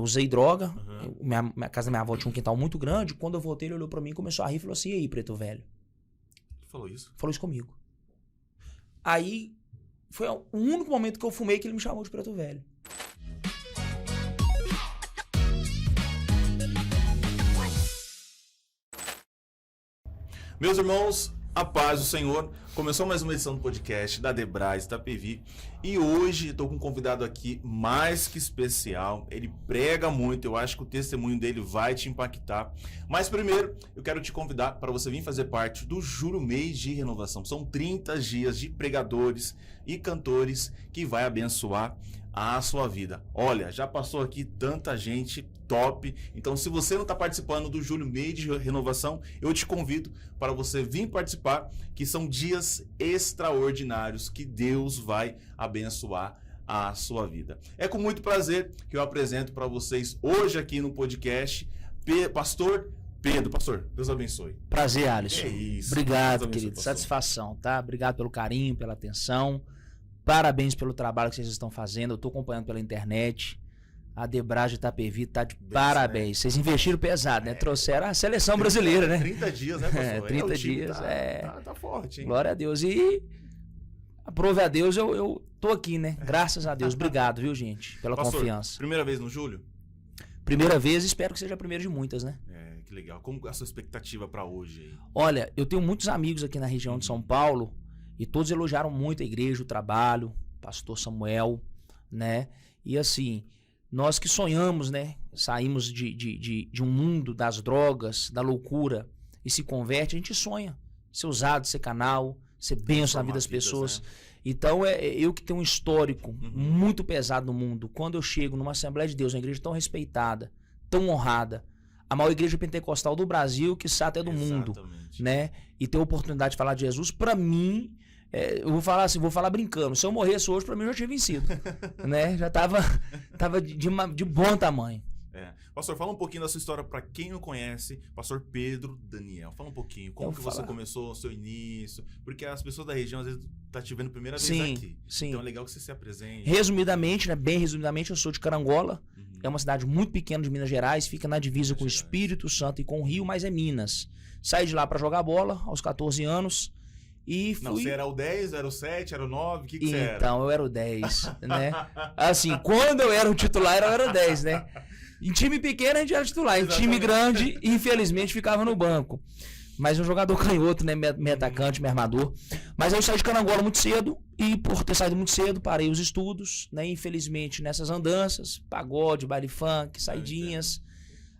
usei droga. Minha casa da minha avó tinha um quintal muito grande. Quando eu voltei, ele olhou pra mim, começou a rir e falou assim: e aí, preto velho? Falou isso? Falou isso comigo. Aí foi o único momento que eu fumei que ele me chamou de preto velho. Meus irmãos, a paz do Senhor. Começou mais uma edição do podcast da Debrais Itapevi. E hoje estou com um convidado aqui mais que especial. Ele prega muito, eu acho que o testemunho dele vai te impactar. Mas primeiro, eu quero te convidar para você vir fazer parte do Juro Mês de Renovação. São 30 dias de pregadores e cantores que vai abençoar a sua vida. Olha, já passou aqui tanta gente top. Então, se você não está participando do Júlio Mês de Renovação, eu te convido para você vir participar, que são dias extraordinários que Deus vai abençoar a sua vida. É com muito prazer que eu apresento para vocês hoje aqui no podcast Pastor Pedro. Pastor, Deus abençoe. Prazer, Alisson. É isso. Obrigado, querido. Pastor. Satisfação, tá? Obrigado pelo carinho, pela atenção. Parabéns pelo trabalho que vocês estão fazendo. Eu estou acompanhando pela internet. A Debrais de Itapevi tá de parabéns. Vocês investiram pesado, né? Trouxeram a seleção brasileira, né? 30 dias, né, pastor? 30 dias, Tá forte, hein? Glória a Deus. E aprove a Deus, eu tô aqui, né? Graças a Deus. Obrigado, viu, gente? Pela confiança. Primeira vez no Júlio? Primeira vez, espero que seja a primeira de muitas, né? Que legal. Como a sua expectativa para hoje aí? Olha, eu tenho muitos amigos aqui na região de São Paulo e todos elogiaram muito a igreja, o trabalho, pastor Samuel, né? E assim, nós que sonhamos, né? Saímos de um mundo das drogas, da loucura e se converte, a gente sonha ser usado, ser canal, ser bênção na vida das pessoas. Né? Então, eu que tenho um histórico muito pesado no mundo, quando eu chego numa Assembleia de Deus, uma igreja tão respeitada, tão honrada, a maior igreja pentecostal do Brasil, quiçá até do mundo, né? E ter a oportunidade de falar de Jesus, pra mim, eu vou falar assim, vou falar brincando, se eu morresse hoje, pra mim eu já tinha vencido, né? Já tava de bom tamanho. Pastor, fala um pouquinho da sua história para quem não conhece, Pastor Pedro Daniel. Fala um pouquinho, como que você começou o seu início, porque as pessoas da região às vezes tá te vendo a primeira vez aqui. Sim. Então é legal que você se apresente. Resumidamente, né, bem resumidamente, eu sou de Carangola, é uma cidade muito pequena de Minas Gerais, fica na divisa com o Espírito Santo e com o Rio, mas é Minas. Saí de lá para jogar bola aos 14 anos. E fui... Não, você era o 10, era o 7, era o 9, o que você era? Então, eu era o 10, né? Assim, quando eu era o titular, eu era o 10, né? Em time pequeno a gente era titular, em time grande, infelizmente, ficava no banco. Mas um jogador canhoto, né? Meio atacante, meio armador. Mas aí eu saí de Carangola muito cedo, e por ter saído muito cedo, parei os estudos, né? Infelizmente, nessas andanças, pagode, baile funk, saidinhas,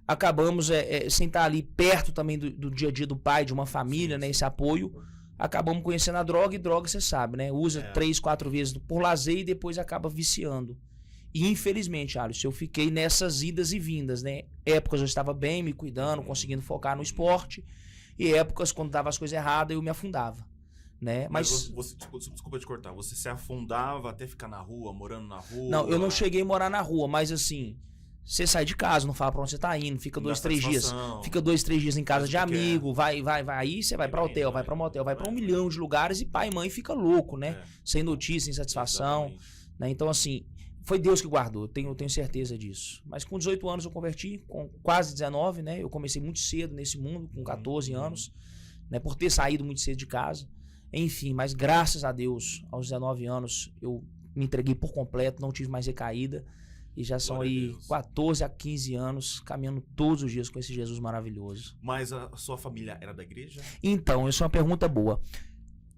acabamos, sem estar ali perto também do dia a dia do pai, de uma família, né? Esse apoio. Acabamos conhecendo a droga, e droga você sabe, né? Usa 3, 4 vezes por lazer e depois acaba viciando. E infelizmente, Alisson, eu fiquei nessas idas e vindas, né? Épocas eu estava bem, me cuidando, conseguindo focar no esporte, e épocas quando dava as coisas erradas eu me afundava, né? Mas você, desculpa te cortar, você se afundava até ficar na rua, morando na rua? Não, eu não cheguei a morar na rua, mas assim... Você sai de casa, não fala pra onde você tá indo, fica 2, 3 dias. Fica 2, 3 dias em casa de amigo, vai. Aí você vai pra hotel, vai pra motel, vai pra 1 milhão de lugares e pai e mãe fica louco, né? Sem notícia, sem satisfação. Né? Então, assim, foi Deus que guardou, eu tenho certeza disso. Mas com 18 anos eu converti, com quase 19, né? Eu comecei muito cedo nesse mundo, com 14 anos, né? Por ter saído muito cedo de casa. Enfim, mas graças a Deus, aos 19 anos, eu me entreguei por completo, não tive mais recaída. E já são aí 14 a 15 anos caminhando todos os dias com esse Jesus maravilhoso. Mas a sua família era da igreja? Então, essa é uma pergunta boa.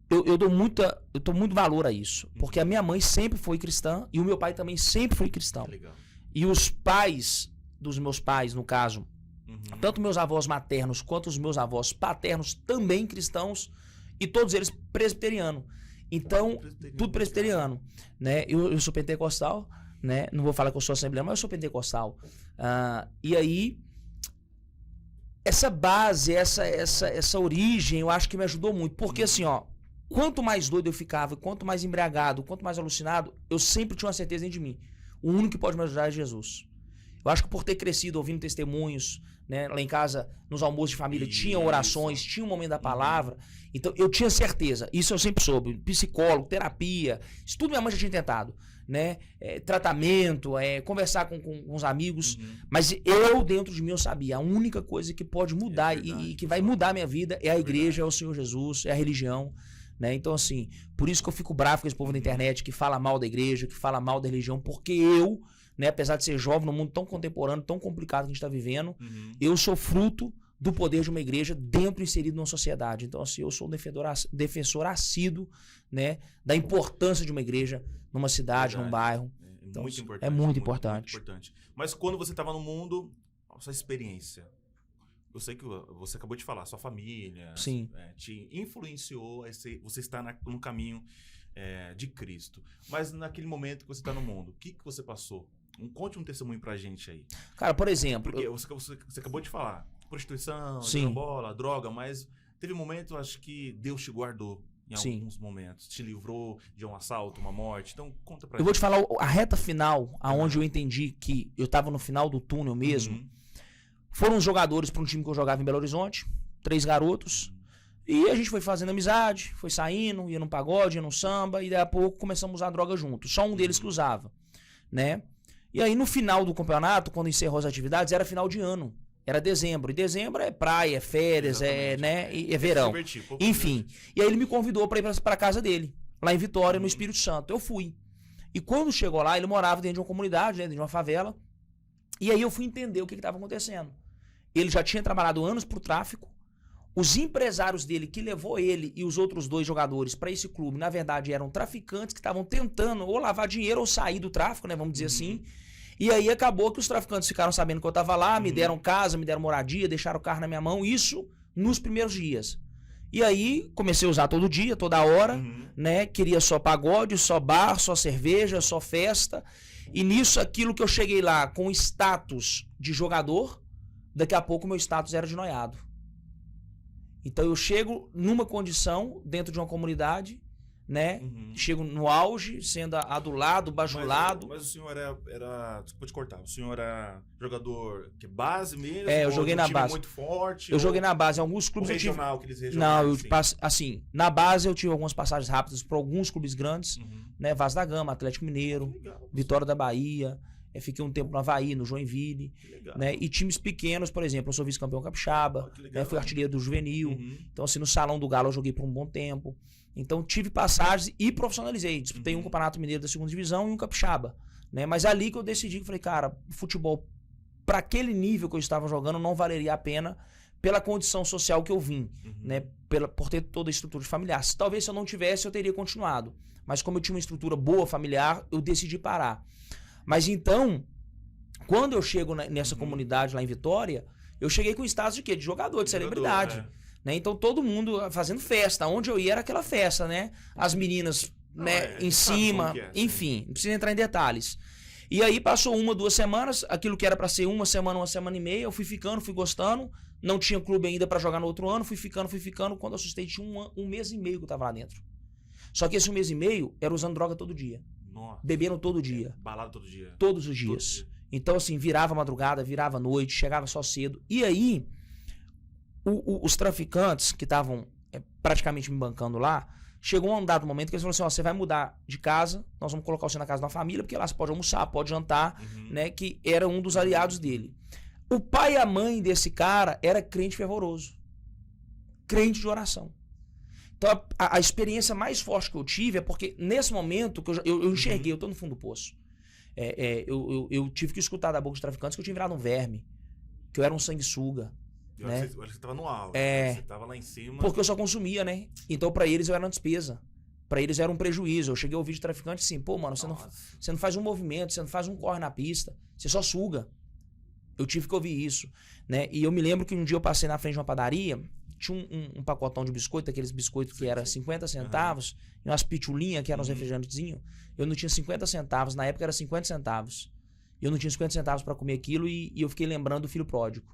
Eu dou muito valor a isso. Porque a minha mãe sempre foi cristã e o meu pai também sempre foi cristão. Legal. E os pais dos meus pais, no caso, tanto meus avós maternos quanto os meus avós paternos também cristãos e todos eles presbiterianos. Então, tudo presbiteriano. Né? Eu sou pentecostal. Né? Não vou falar que eu sou assembleano, mas eu sou pentecostal. E aí, essa base, essa origem, eu acho que me ajudou muito. Porque assim, ó, quanto mais doido eu ficava, quanto mais embriagado, quanto mais alucinado, eu sempre tinha uma certeza dentro de mim. O único que pode me ajudar é Jesus. Eu acho que por ter crescido ouvindo testemunhos, né? Lá em casa, nos almoços de família, tinha orações, tinha um momento da palavra. Então, eu tinha certeza. Isso eu sempre soube. Psicólogo, terapia, isso tudo minha mãe já tinha tentado, né? Tratamento, conversar com os amigos. Mas eu, dentro de mim, eu sabia. A única coisa que pode mudar e que vai mudar a minha vida é a igreja, é o Senhor Jesus, é a religião. Né? Então, assim, por isso que eu fico bravo com esse povo da internet que fala mal da igreja, que fala mal da religião, porque eu, né, apesar de ser jovem, num mundo tão contemporâneo, tão complicado que a gente está vivendo, eu sou fruto do poder de uma igreja dentro inserido numa sociedade. Então, assim, eu sou um defensor assíduo, né, da importância de uma igreja numa cidade, num bairro. Então, muito importante. É muito importante. Muito importante. Mas quando você estava no mundo, a sua experiência... Eu sei que você acabou de falar, sua família te influenciou a você estar no caminho de Cristo. Mas naquele momento que você está no mundo, o que você passou? Conte um testemunho pra gente aí. Cara, por exemplo... Porque você acabou de falar, prostituição, bola, droga, mas teve um momento, acho que Deus te guardou em alguns momentos. Te livrou de um assalto, uma morte. Então, conta pra gente. Eu vou te falar a reta final, aonde eu entendi que eu estava no final do túnel mesmo. Foram os jogadores para um time que eu jogava em Belo Horizonte, 3 garotos, e a gente foi fazendo amizade, foi saindo, ia num pagode, ia num samba, e daí a pouco começamos a usar droga juntos, só um deles que usava, né? E aí no final do campeonato, quando encerrou as atividades, era final de ano, era dezembro, e dezembro é praia, é férias, é verão, enfim. E aí ele me convidou para ir para casa dele, lá em Vitória, no Espírito Santo, eu fui. E quando chegou lá, ele morava dentro de uma comunidade, dentro de uma favela, e aí eu fui entender o que estava acontecendo. Ele já tinha trabalhado anos pro tráfico. Os empresários dele, que levou ele e os outros 2 jogadores para esse clube, na verdade eram traficantes que estavam tentando ou lavar dinheiro ou sair do tráfico, né, vamos dizer assim. E aí acabou que os traficantes ficaram sabendo que eu tava lá, me deram casa, me deram moradia, deixaram o carro na minha mão, isso nos primeiros dias. E aí comecei a usar todo dia, toda hora, né? Queria só pagode, só bar, só cerveja, só festa. E nisso, aquilo que eu cheguei lá com status de jogador, daqui a pouco o meu status era de noiado. Então eu chego numa condição dentro de uma comunidade, né? Chego no auge, sendo adulado, bajulado. Mas o senhor era desculpa te cortar, o senhor era jogador de base mesmo? Eu joguei na base. Muito forte? Eu joguei na base, em alguns clubes regional, aqueles regionais. Não, assim, na base eu tive algumas passagens rápidas para alguns clubes grandes, né? Vasco da Gama, Atlético Mineiro, Vitória da Bahia. Fiquei um tempo no Havaí, no Joinville, né? E times pequenos, por exemplo, eu sou vice-campeão capixaba, né? Fui artilheiro do juvenil. Então, assim, no Salão do Galo eu joguei por um bom tempo. Então, tive passagens e profissionalizei. Disputei um campeonato mineiro da 2ª divisão e um capixaba, né? Mas ali que eu decidi, que falei, cara, futebol, para aquele nível que eu estava jogando, não valeria a pena pela condição social que eu vim, né? Por ter toda a estrutura familiar. Talvez se eu não tivesse, eu teria continuado. Mas como eu tinha uma estrutura boa, familiar, eu decidi parar. Mas então, quando eu chego nessa comunidade lá em Vitória, eu cheguei com status de quê? De jogador, de celebridade. Né? Então todo mundo fazendo festa. Onde eu ia era aquela festa, né? As meninas em cima, enfim, não precisa entrar em detalhes. E aí passou 1, 2 semanas, aquilo que era pra ser 1 semana e meia, eu fui ficando, fui gostando. Não tinha clube ainda pra jogar no outro ano, fui ficando. Quando eu assustei, tinha um mês e meio que eu tava lá dentro. Só que esse 1 mês e meio era usando droga todo dia. Nossa. Bebendo todo dia. Balada todo dia. Todos os dias. Então, assim, virava madrugada, virava noite, chegava só cedo. E aí, os traficantes que estavam praticamente me bancando lá, chegou um dado momento que eles falaram assim, você vai mudar de casa, nós vamos colocar você na casa da família, porque lá você pode almoçar, pode jantar, né? Que era um dos aliados dele. O pai e a mãe desse cara era crente fervoroso. Crente de oração. Então, a experiência mais forte que eu tive é porque, nesse momento, que eu enxerguei, eu tô no fundo do poço. Eu tive que escutar da boca dos traficantes que eu tinha virado um verme, que eu era um sanguessuga. Né? Você tava no alto, você tava lá em cima. Porque eu só consumia, né? Então, pra eles, eu era uma despesa. Pra eles, era um prejuízo. Eu cheguei a ouvir de traficante assim, pô, mano, você não faz um movimento, você não faz um corre na pista, você só suga. Eu tive que ouvir isso, né? E eu me lembro que um dia eu passei na frente de uma padaria, tinha um pacotão de biscoito, aqueles biscoitos que era 50 centavos, e umas pitulinhas que eram uns refrigerantezinhos. Eu não tinha 50 centavos, na época era 50 centavos. Eu não tinha 50 centavos pra comer aquilo e eu fiquei lembrando do filho pródigo.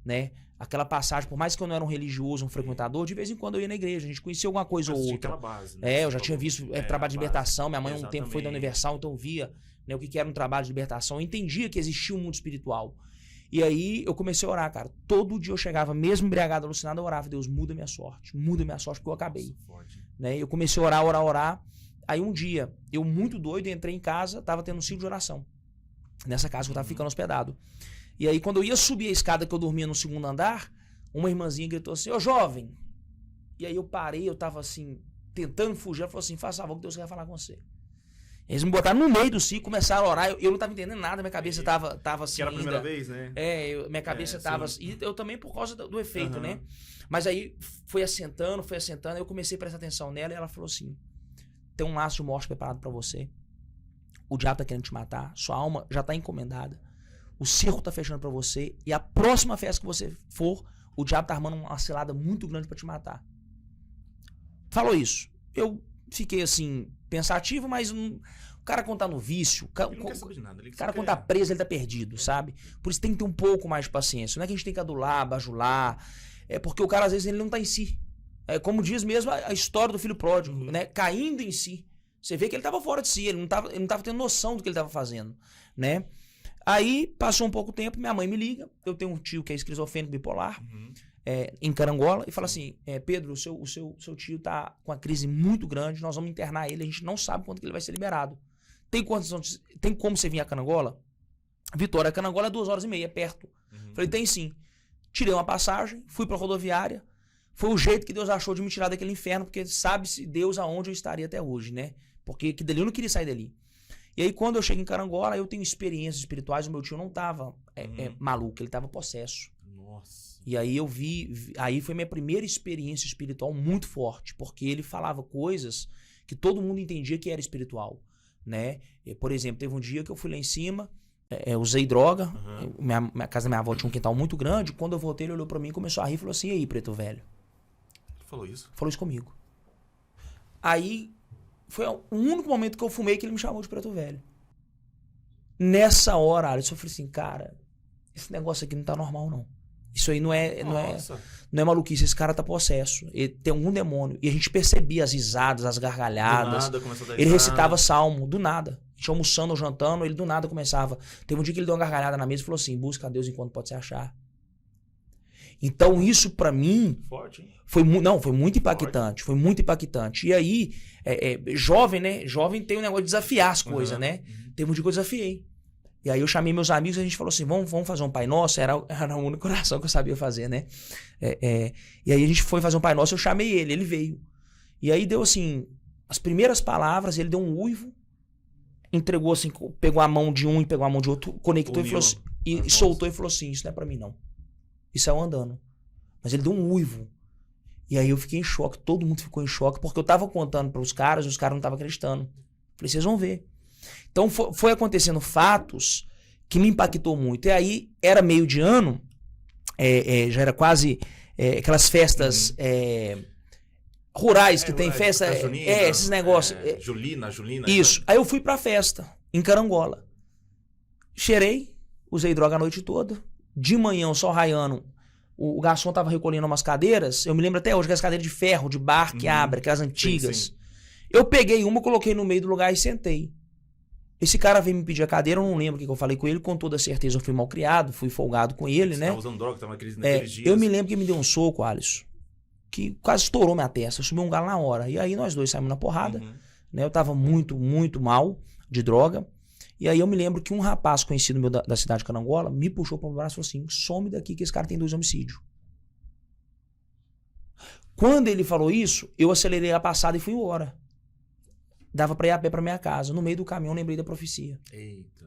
Né? Aquela passagem, por mais que eu não era um religioso, um frequentador, de vez em quando eu ia na igreja, a gente conhecia alguma coisa ou outra. Base, né? Eu já tinha visto trabalho de libertação, minha mãe um tempo foi da Universal, então eu via né, o que era um trabalho de libertação. Eu entendia que existia um mundo espiritual. E aí eu comecei a orar, cara. Todo dia eu chegava, mesmo embriagado, alucinado, eu orava. Deus, muda minha sorte, porque eu acabei. Né? Eu comecei a orar. Aí um dia, eu muito doido, entrei em casa, tava tendo um ciclo de oração. Nessa casa que eu tava ficando hospedado. E aí quando eu ia subir a escada que eu dormia no segundo andar, uma irmãzinha gritou assim, ô jovem. E aí eu parei, eu tava assim, tentando fugir. Ela falou assim, faça favor que Deus quer falar com você. Eles me botaram no meio do ciclo, começaram a orar, eu não tava entendendo nada, minha cabeça tava assim. Que era a primeira vez, né? Minha cabeça tava assim. E eu também por causa do efeito, né? Mas aí foi assentando, eu comecei a prestar atenção nela e ela falou assim: tem um laço de morte preparado pra você. O diabo tá querendo te matar, sua alma já tá encomendada. O cerco tá fechando pra você e a próxima festa que você for, o diabo tá armando uma cilada muito grande pra te matar. Falou isso. Eu fiquei assim, pensativo, mas o cara quando tá no vício, o cara quando tá preso, ele tá perdido, sabe? Por isso tem que ter um pouco mais de paciência. Não é que a gente tem que adular, bajular, é porque o cara às vezes ele não tá em si. É como diz mesmo a história do filho pródigo, né? Caindo em si. Você vê que ele tava fora de si, ele não tava tendo noção do que ele tava fazendo, né? Aí, passou um pouco tempo, minha mãe me liga, eu tenho um tio que é esquizofrênico bipolar, em Carangola, e fala assim, Pedro, o seu tio tá com uma crise muito grande, nós vamos internar ele, a gente não sabe quando que ele vai ser liberado. Tem como você vir a Carangola? Vitória, Carangola é 2h30, é perto. Falei, tem sim. Tirei uma passagem, fui pra rodoviária, foi o jeito que Deus achou de me tirar daquele inferno, porque sabe-se Deus aonde eu estaria até hoje, né? Porque que dali eu não queria sair dali. E aí quando eu chego em Carangola, eu tenho experiências espirituais, o meu tio não tava maluco, ele tava possesso. Nossa. E aí eu aí foi minha primeira experiência espiritual muito forte, porque ele falava coisas que todo mundo entendia que era espiritual, né? Por exemplo, teve um dia que eu fui lá em cima, usei droga, minha casa da minha avó tinha um quintal muito grande, quando eu voltei ele olhou pra mim e começou a rir e falou assim, e aí, preto velho? Ele falou isso? Falou isso comigo. Aí foi o único momento que eu fumei que ele me chamou de preto velho. Nessa hora, Alisson, eu falei assim, cara, esse negócio aqui não tá normal não. Isso aí não é maluquice, esse cara tá possesso. Ele tem algum demônio. E a gente percebia as risadas, as gargalhadas. Do nada, começou a dar ele recitava salmo, do nada. A gente almoçando ou jantando, ele do nada começava. Teve um dia que ele deu uma gargalhada na mesa e falou assim, busca a Deus enquanto pode se achar. Então isso pra mim forte, hein? foi muito impactante. Foi muito impactante. E aí, jovem, né? Jovem tem um negócio de desafiar as coisas, né? Teve um dia que eu desafiei. E aí eu chamei meus amigos e a gente falou assim, vamos fazer um Pai Nosso. Era a única oração que eu sabia fazer, né? E aí a gente foi fazer um Pai Nosso, eu chamei ele veio. E aí deu assim, as primeiras palavras, ele deu um uivo, entregou assim, pegou a mão de um e pegou a mão de outro, conectou e falou assim, e soltou e falou assim, isso não é pra mim não. E saiu andando. Mas ele deu um uivo. E aí eu fiquei em choque, todo mundo ficou em choque, porque eu tava contando para os caras e os caras não estavam acreditando. Falei, vocês vão ver. Então foi acontecendo fatos que me impactou muito. E aí era meio de ano, já era quase aquelas festas rurais que tem festa, esses negócios. Julina. Isso. Aí eu fui pra festa, em Carangola. Cheirei, usei droga a noite toda. De manhã, o sol raiando, o garçom tava recolhendo umas cadeiras. Eu me lembro até hoje, aquelas cadeiras de ferro, de bar que abre, aquelas antigas. Sim. Eu peguei uma, coloquei no meio do lugar e sentei. Esse cara veio me pedir a cadeira, eu não lembro o que eu falei com ele. Com toda certeza eu fui mal criado, fui folgado com ele, né? Você tava usando droga, tava naqueles dias. Eu me lembro que ele me deu um soco, Alisson, que quase estourou minha testa. Eu subi um galo na hora. E aí nós dois saímos na porrada. Né? Eu tava muito, muito mal de droga. E aí eu me lembro que um rapaz conhecido meu da cidade de Carangola me puxou para o braço e falou assim, some daqui que esse cara tem 2 homicídios. Quando ele falou isso, eu acelerei a passada e fui embora. Dava para ir a pé para minha casa. No meio do caminho eu lembrei da profecia. Eita.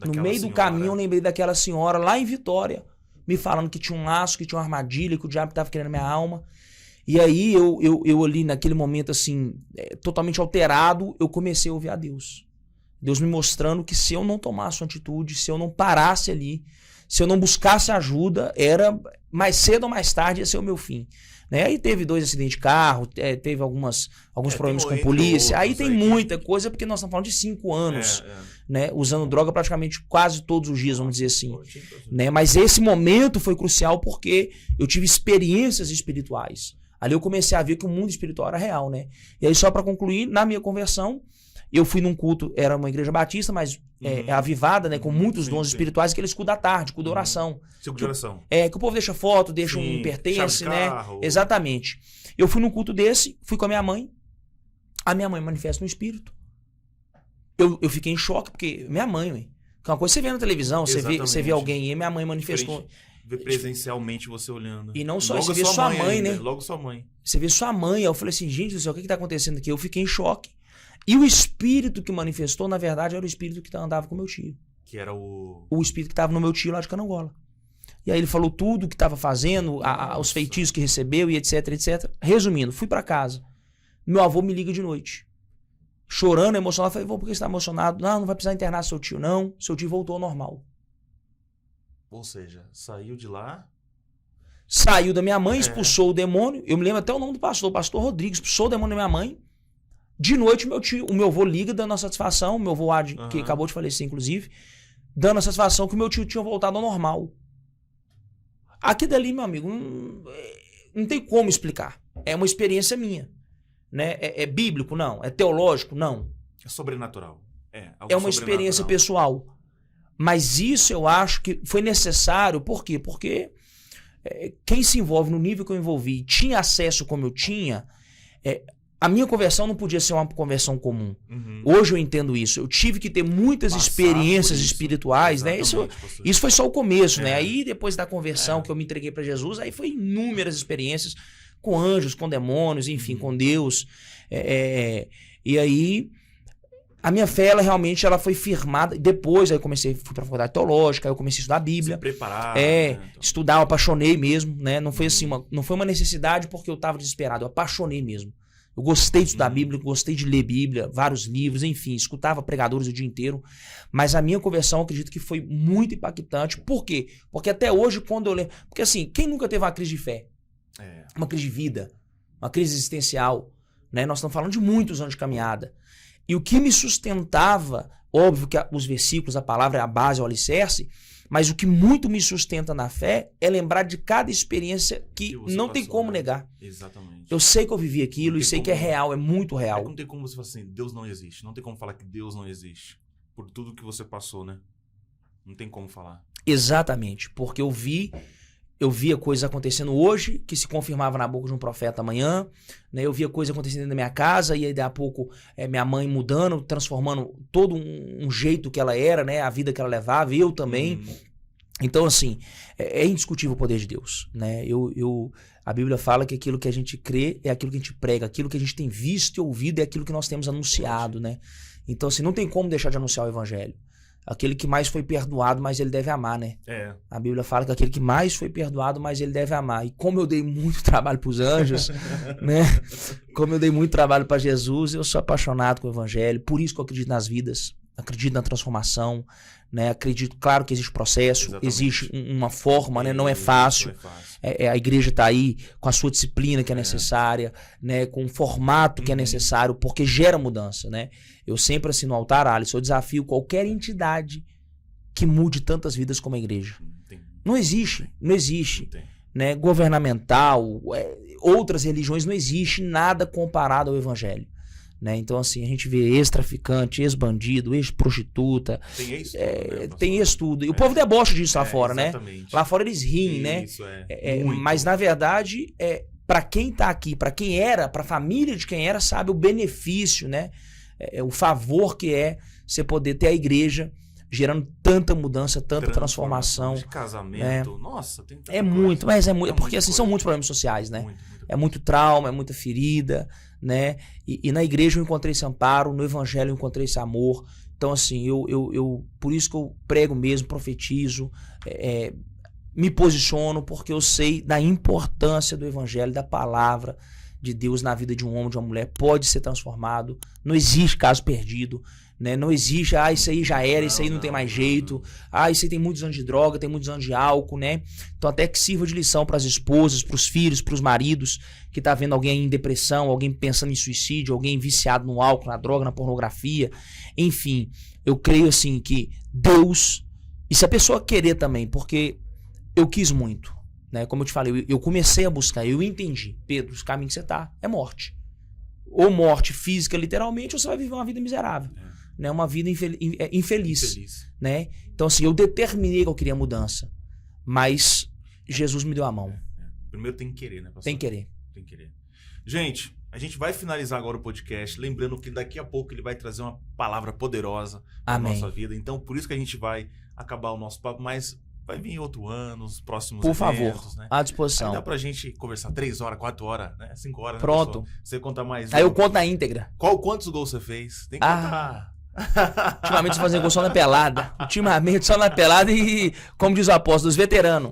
No meio do caminho eu lembrei daquela senhora lá em Vitória, me falando que tinha um laço, que tinha uma armadilha, que o diabo estava querendo minha alma. E aí eu ali naquele momento assim, totalmente alterado, eu comecei a ouvir a Deus. Deus me mostrando que se eu não tomasse uma atitude, se eu não parasse ali, se eu não buscasse ajuda, era mais cedo ou mais tarde ia ser o meu fim. Né? Aí teve 2 acidentes de carro, teve alguns problemas com polícia. Aí tem muita coisa, porque nós estamos falando de 5 anos, né? Usando droga praticamente quase todos os dias, vamos dizer assim. Né? Mas esse momento foi crucial porque eu tive experiências espirituais. Ali eu comecei a ver que o mundo espiritual era real. Né? E aí só para concluir, na minha conversão, Eu fui num culto, era uma igreja batista, mas avivada, né? Com muitos dons espirituais, aquele culto da tarde, culto da oração. Ciclo de oração. Que o povo deixa foto, deixa um pertence, né? Exatamente. Eu fui num culto desse, fui com a minha mãe. A minha mãe manifesta no espírito. Eu fiquei em choque, porque minha mãe, que é uma coisa que você vê na televisão, você vê alguém e minha mãe manifestou. Ver presencialmente você olhando. E não só isso, você vê sua mãe, né? Logo sua mãe. Você vê sua mãe. Aí eu falei assim, gente do céu, o que tá acontecendo aqui? Eu fiquei em choque. E o espírito que manifestou, na verdade, era o espírito que andava com meu tio. Que era o espírito que estava no meu tio lá de Canangola. E aí ele falou tudo o que estava fazendo, os feitiços que recebeu e etc, etc. Resumindo, fui para casa. Meu avô me liga de noite. Chorando, emocionado. Eu falei, vô, por que você tá emocionado? Não vai precisar internar seu tio, não. Seu tio voltou ao normal. Ou seja, saiu de lá... Saiu da minha mãe, expulsou o demônio. Eu me lembro até o nome do pastor Rodrigues, expulsou o demônio da minha mãe. De noite, o meu avô liga dando a satisfação, o meu avô Ad, que acabou de falecer, inclusive, dando a satisfação que o meu tio tinha voltado ao normal. Aquilo ali, meu amigo, não tem como explicar. É uma experiência minha. Né? É bíblico? Não. É teológico? Não. É sobrenatural. É uma experiência pessoal. Mas isso eu acho que foi necessário. Por quê? Porque quem se envolve no nível que eu envolvi tinha acesso como eu tinha. A minha conversão não podia ser uma conversão comum. Hoje eu entendo isso. Eu tive que ter muitas experiências espirituais, né? Isso foi só o começo, né? Aí depois da conversão que eu me entreguei para Jesus, aí foi inúmeras experiências com anjos, com demônios, enfim, com Deus. E aí a minha fé, ela realmente foi firmada. Depois aí fui para a faculdade teológica, aí eu comecei a estudar a Bíblia. Se preparar. Estudar, eu apaixonei mesmo, né? Não foi assim, não foi uma necessidade porque eu estava desesperado, eu apaixonei mesmo. Eu gostei de estudar a Bíblia, gostei de ler Bíblia, vários livros, enfim, escutava pregadores o dia inteiro. Mas a minha conversão, eu acredito que foi muito impactante. Por quê? Porque até hoje, quando eu lembro... Porque assim, quem nunca teve uma crise de fé? Uma crise de vida, uma crise existencial, né? Nós estamos falando de muitos anos de caminhada. E o que me sustentava, óbvio que os versículos, a palavra é a base, é o alicerce, mas o que muito me sustenta na fé é lembrar de cada experiência que não tem como negar. Exatamente. Eu sei que eu vivi aquilo e sei que é real, é muito real. Não tem como você falar assim, Deus não existe. Não tem como falar que Deus não existe. Por tudo que você passou, né? Não tem como falar. Exatamente, porque eu via coisas acontecendo hoje que se confirmava na boca de um profeta amanhã, né? Eu via coisas acontecendo na minha casa e aí daí a pouco minha mãe mudando, transformando todo um jeito que ela era, né? A vida que ela levava, eu também. Então assim, é indiscutível o poder de Deus, né? A Bíblia fala que aquilo que a gente crê é aquilo que a gente prega, aquilo que a gente tem visto e ouvido é aquilo que nós temos anunciado, né? Então assim, não tem como deixar de anunciar o evangelho. Aquele que mais foi perdoado, mas ele deve amar, né? A Bíblia fala que aquele que mais foi perdoado, mas ele deve amar. E como eu dei muito trabalho para os anjos, né? Como eu dei muito trabalho para Jesus, eu sou apaixonado com o evangelho. Por isso que eu acredito nas vidas, acredito na transformação, né? Acredito, claro que existe processo, existe uma forma, né? Não é fácil. A igreja está aí com a sua disciplina que é necessária, né? Com o formato que é necessário, porque gera mudança, né? Eu sempre assim no altar, Alisson, eu desafio qualquer entidade que mude tantas vidas como a igreja. Não existe, né? Governamental, outras religiões, não existe nada comparado ao evangelho. Né? Então, assim, a gente vê ex-traficante, ex-bandido, ex-prostituta. Tem ex-tudo. E o povo debocha disso lá fora, exatamente. Né? Lá fora eles riem, né? Mas, na verdade, para quem tá aqui, para quem era, para a família de quem era, sabe o benefício, né? O favor que é você poder ter a igreja gerando tanta mudança, tanta transformação. De casamento. Nossa, tem tanta muito, mas é muito. Porque, assim, são muitos problemas sociais, né? É muito trauma, é muita ferida, né? E na igreja eu encontrei esse amparo, no evangelho eu encontrei esse amor. Então, assim, eu por isso que eu prego mesmo, profetizo, me posiciono, porque eu sei da importância do evangelho, da palavra de Deus na vida de um homem, de uma mulher. Pode ser transformado, não existe caso perdido, né? Não existe, isso aí já era, isso aí não tem mais jeito, isso aí tem muitos anos de droga, tem muitos anos de álcool, né? Então até que sirva de lição para as esposas, para os filhos, para os maridos, que tá vendo alguém em depressão, alguém pensando em suicídio, alguém viciado no álcool, na droga, na pornografia, enfim, eu creio assim que Deus, e se a pessoa querer também, porque eu quis muito, né? Como eu te falei, eu comecei a buscar, eu entendi, Pedro, os caminhos que você tá é morte. ou morte física, literalmente, ou você vai viver uma vida miserável. Né? Uma vida infeliz. Né? Então, assim, eu determinei que eu queria mudança. Mas Jesus me deu a mão. Primeiro tem que querer, né, pastor? Tem que querer. Tem que querer. Gente, a gente vai finalizar agora o podcast, lembrando que daqui a pouco ele vai trazer uma palavra poderosa para a nossa vida. Então, por isso que a gente vai acabar o nosso papo, mas vai vir outro ano, os próximos eventos, favor, né? À disposição. Aí dá pra gente conversar 3 horas, 4 horas, né? 5 horas. Pronto. Né, você conta mais. Aí eu conto na íntegra. Quantos gols você fez? Tem que contar. Ultimamente você fazendo gol só na pelada. Ultimamente só na pelada e, como diz o apóstolo, os veteranos.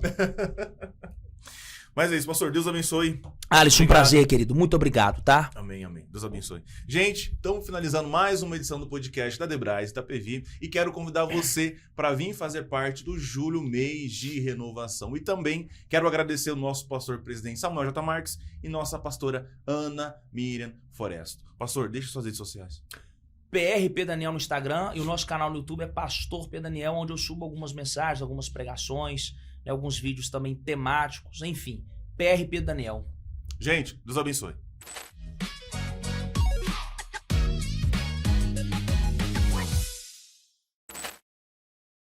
Mas é isso, pastor. Deus abençoe. Alisson, um prazer, querido. Muito obrigado, tá? Amém, amém. Deus abençoe. Gente, estamos finalizando mais uma edição do podcast da Debrais Itapevi e quero convidar você para vir fazer parte do Julho Mês de Renovação. E também quero agradecer o nosso pastor presidente Samuel J. Marques e nossa pastora Ana Miriam Foresto. Pastor, deixa suas redes sociais. PRP Daniel no Instagram e o nosso canal no YouTube é Pastor P. Daniel, onde eu subo algumas mensagens, algumas pregações, né, alguns vídeos também temáticos, enfim. PRP Daniel. Gente, Deus abençoe.